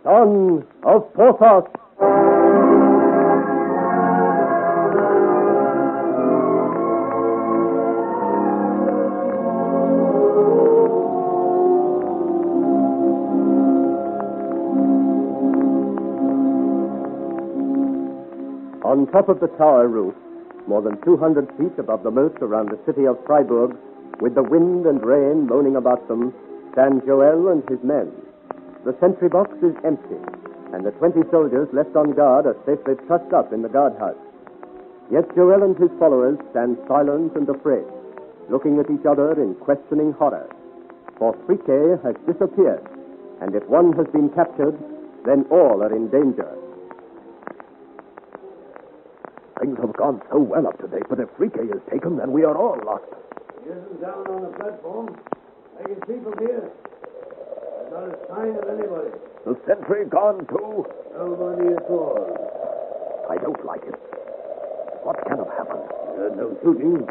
Son of Porthos. On top of the tower roof, more than 200 feet above the moat around the city of Freiburg, with the wind and rain moaning about them, stand Joel and his men. The sentry box is empty, and the 20 soldiers left on guard are safely trussed up in the guardhouse. Yet Joel and his followers stand silent and afraid, looking at each other in questioning horror. For Friquet has disappeared, and if one has been captured, then all are in danger. Things have gone so well up to date, but if Friquet is taken, then we are all lost. He isn't down on the platform. I can see from here. There's not a sign of anybody. The sentry gone too? Nobody at all. I don't like it. What can have happened? No shooting.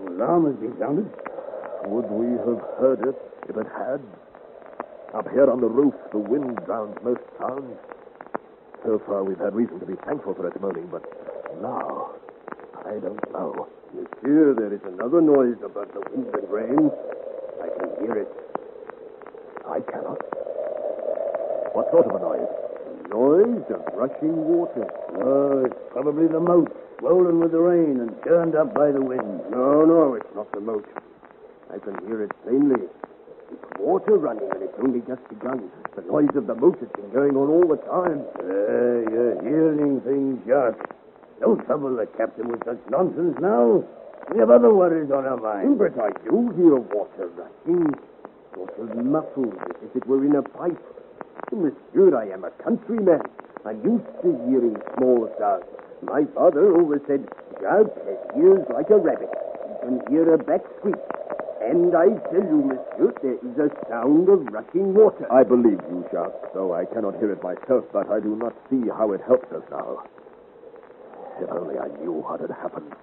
No alarm has been sounded. Would we have heard it if it had? Up here on the roof, the wind drowns most sounds. So far, we've had reason to be thankful for its moaning, but now, I don't know. Monsieur, there is another noise about the wind and rain. I can hear it. I cannot. What sort of a noise? A noise of rushing water. Oh, it's probably the moat, swollen with the rain and turned up by the wind. No, it's not the moat. I can hear it plainly. It's water running, and it's only just begun. The noise of the moat has been going on all the time. You're hearing things, Jacques. Don't trouble the captain with such nonsense now. We have other worries on our minds. But I do hear water rushing, sort of muffled, as if it were in a pipe. Monsieur, I am a countryman. I'm used to hearing small sounds. My father always said, Jacques has ears like a rabbit. He can hear a bat squeak. And I tell you, monsieur, there is a sound of rushing water. I believe you, Jacques, though I cannot hear it myself, but I do not see how it helps us now. If only I knew what had happened.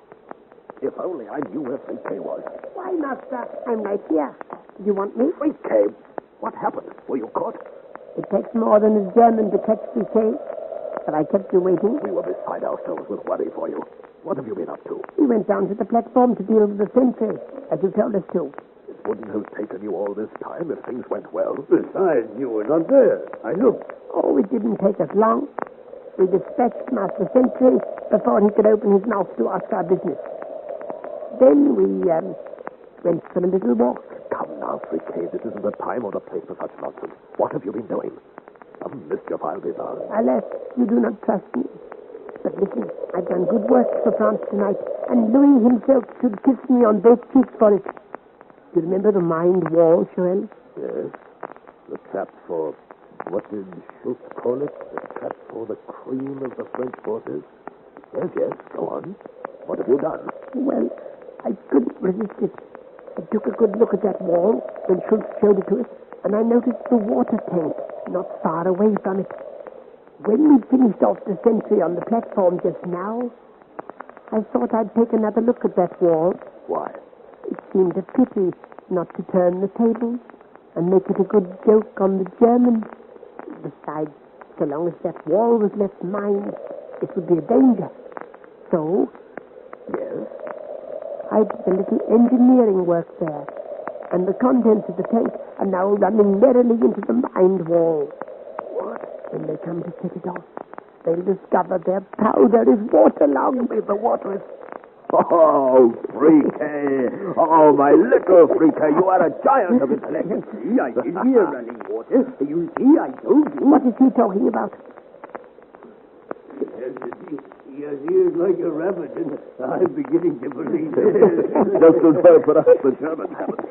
If only I knew where Friquet was. Why, master? I'm right here. Do you want me? Friquet? What happened? Were you caught? It takes more than a German to catch Friquet. But I kept you waiting. We were beside ourselves with worry for you. What have you been up to? We went down to the platform to deal with the sentry, as you told us to. It wouldn't have taken you all this time if things went well. Besides, you were not there. I looked. Oh, it didn't take us long. We dispatched Master Sentry before he could open his mouth to ask our business. Then we went for a little walk. Come now, Friquet. This isn't the time or the place for such nonsense. What have you been doing? Some mischief I'll be bound. Alas, you do not trust me. But listen, I've done good work for France tonight, and Louis himself should kiss me on both cheeks for it. Do you remember the mined wall, Joel? Yes. The trap for... What did Schultz call it? The trap for the cream of the French forces? Yes, go on. What have you done? Well, I couldn't resist it. I took a good look at that wall when Schultz showed it to us, and I noticed the water tank not far away from it. When we'd finished off the sentry on the platform just now, I thought I'd take another look at that wall. Why? It seemed a pity not to turn the tables and make it a good joke on the Germans. Besides, so long as that wall was left mined, it would be a danger. So, Yes? I did a little engineering work there, and the contents of the tank are now running merrily into the mined wall. What? When they come to set it off, they'll discover their powder is waterlogged. The water is... Oh, Friquet! Oh, my little Friquet, you are a giant of intellect. See, I did hear running water. You see, I told you. What is he talking about? He has ears like a rabbit, and I'm beginning to believe it. Just as well for us, the Germans haven't.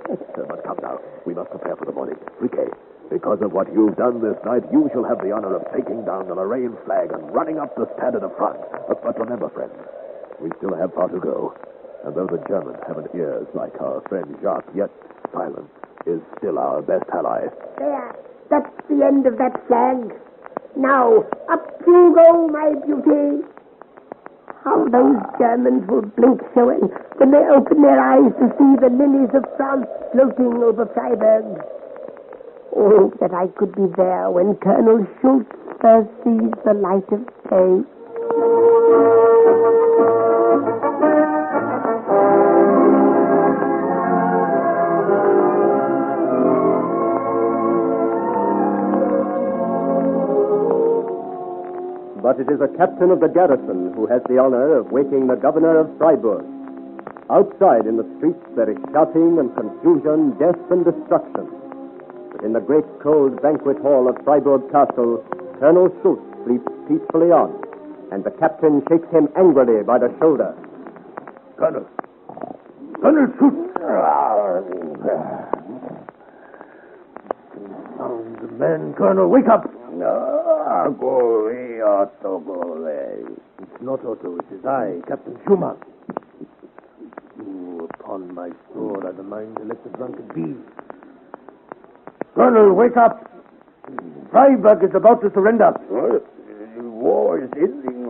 But come now, we must prepare for the morning. Friquet, because of what you've done this night, you shall have the honor of taking down the Lorraine flag and running up the stand at the front. But remember, friends, we still have far to go. And though the Germans haven't ears like our friend Jacques, yet silence is still our best ally. There, that's the end of that flag. Now, up you go, my beauty. How those Germans will blink, Joel, when they open their eyes to see the lilies of France floating over Freiburg. Oh, that I could be there when Colonel Schultz first sees the light of day. But it is a captain of the garrison who has the honor of waking the governor of Freiburg. Outside in the streets there is shouting and confusion, death and destruction. But in the great cold banquet hall of Freiburg Castle, Colonel Schultz sleeps peacefully on, and the captain shakes him angrily by the shoulder. Colonel Schultz! Sound man, Colonel, wake up! No, go away, Otto, go away. It's not Otto, it is I, Captain Schumann. Oh, upon my sword, I've a mind to let the drunkard be. Colonel, wake up! Freiburg is about to surrender. What? War is ending.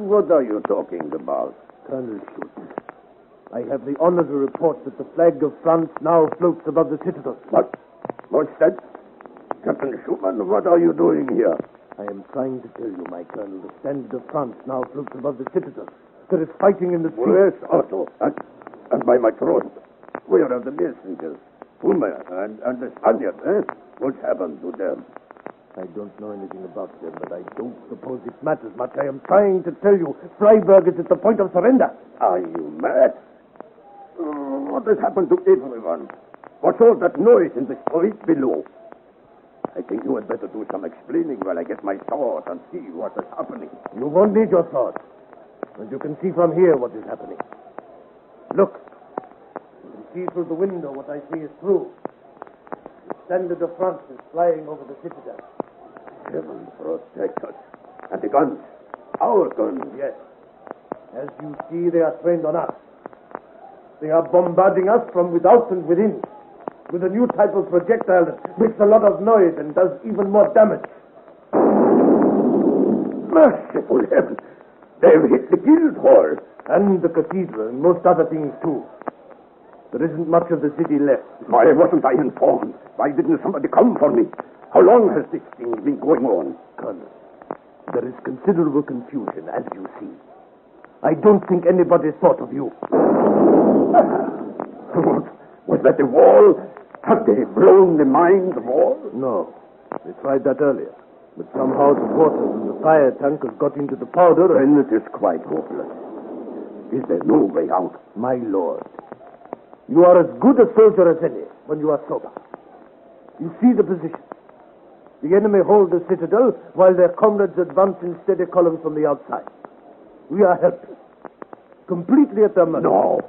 What are you talking about? Colonel Schultz, I have the honor to report that the flag of France now floats above the citadel. What? What's that? Captain Schumann, what are you doing here? I am trying to tell you, my colonel, the standard of France now floats above the citadel. There is fighting in the streets. Where's Otto? And by my throat. Where are the messengers? Puma and the Spaniards, eh? What's happened to them? I don't know anything about them, but I don't suppose it matters much. I am trying to tell you, Freiburg is at the point of surrender. Are you mad? What has happened to everyone? What's all that noise in the street below? I think you had better do some explaining while I get my sword and see what is happening. You won't need your sword. And you can see from here what is happening. Look. You can see through the window what I see is true. The standard of France is flying over the citadel. Heaven protect us. And the guns. Our guns. Yes. As you see, they are trained on us. They are bombarding us from without and within, with a new type of projectile that makes a lot of noise and does even more damage. Merciful heaven! They've hit the Guildhall. And the cathedral, and most other things, too. There isn't much of the city left. Why wasn't I informed? Why didn't somebody come for me? How long has this thing been going on? Colonel, there is considerable confusion, as you see. I don't think anybody thought of you. Was that the wall? Have they blown the mine, the wall? No. They tried that earlier. But somehow the water from the fire tank has got into the powder. Then it is quite hopeless. Is there no way out? My lord, you are as good a soldier as any when you are sober. You see the position. The enemy hold the citadel while their comrades advance in steady columns from the outside. We are helpless. Completely at their mercy. No.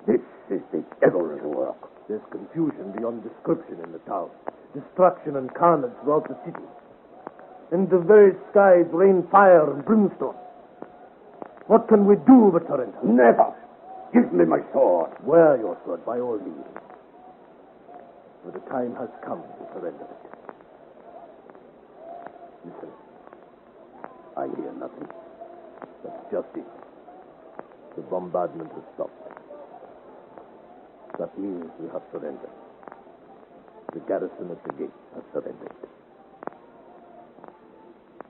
This is the devil's work. There's confusion beyond description in the town. Destruction and carnage throughout the city. In the very skies rain fire and brimstone. What can we do but surrender? Never. Give me my sword. Wear your sword, by all means. For the time has come to surrender it. Listen. I hear nothing. That's just it. The bombardment has stopped. That means we have surrendered. The garrison at the gate has surrendered.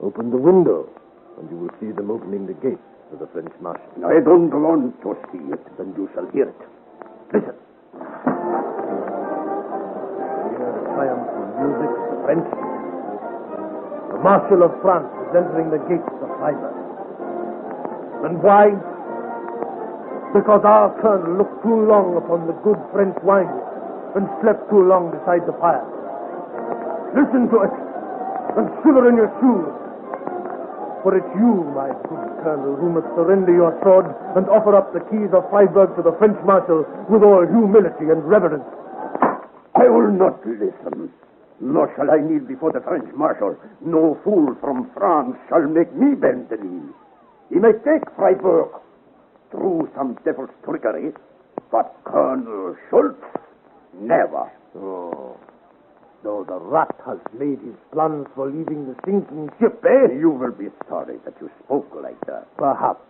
Open the window, and you will see them opening the gate to the French marshal. I don't want to see it, then you shall hear it. Listen. Hear the triumphal music of the French. The Marshal of France is entering the gates of Freiburg. And why? Because our colonel looked too long upon the good French wine and slept too long beside the fire. Listen to it, and shiver in your shoes. For it's you, my good colonel, who must surrender your sword and offer up the keys of Freiburg to the French marshal with all humility and reverence. I will not listen. Nor shall I kneel before the French marshal. No fool from France shall make me bend the knee. He may take Freiburg through some devil's trickery, but Colonel Schultz, never. Oh, so the rat has made his plans for leaving the sinking ship, eh? You will be sorry that you spoke like that. Perhaps.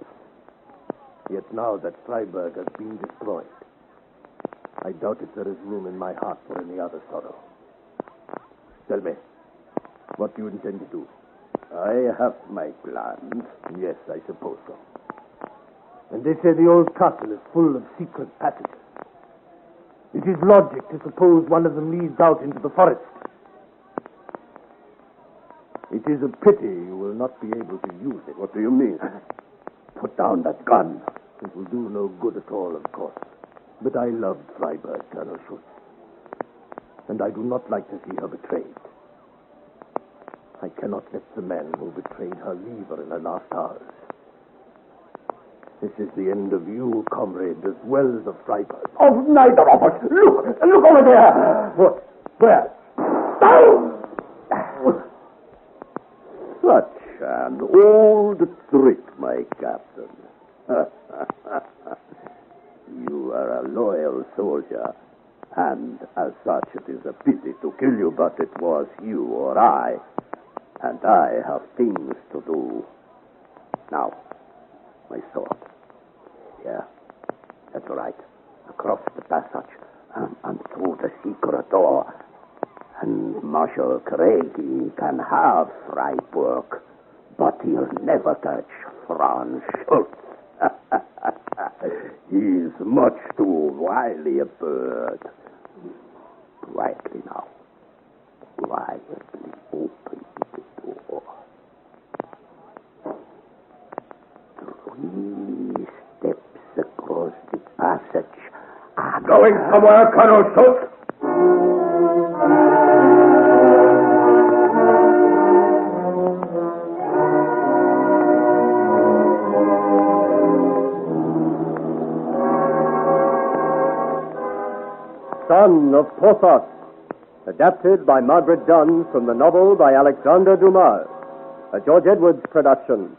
Yet now that Freiburg has been destroyed, I doubt if there is room in my heart for any other sorrow. Tell me, what do you intend to do? I have my plans. Yes, I suppose so. And they say the old castle is full of secret passages. It is logic to suppose one of them leads out into the forest. It is a pity you will not be able to use it. What do you mean? Put down that gun. It will do no good at all, of course. But I loved Freiburg, Colonel Schultz. And I do not like to see her betrayed. I cannot let the man who betrayed her leave her in her last hours. This is the end of you, comrade, as well as of Freiburg. Of neither of us. Look over there. What? Where? Such an old trick, my captain. You are a loyal soldier, and as such it is a pity to kill you, but it was you or I, and I have things to do. Now, my sword. Yeah, that's right. Across the passage and through the secret door. And Marshal Craigie can have Freiburg, but he'll never touch Franz Schultz. He's much too wily a bird. Quietly now. Quietly open the door. 3 steps across the passage. Going somewhere, Colonel Schultz? Son of Porthos, adapted by Margaret Dunn from the novel by Alexander Dumas, a George Edwards production.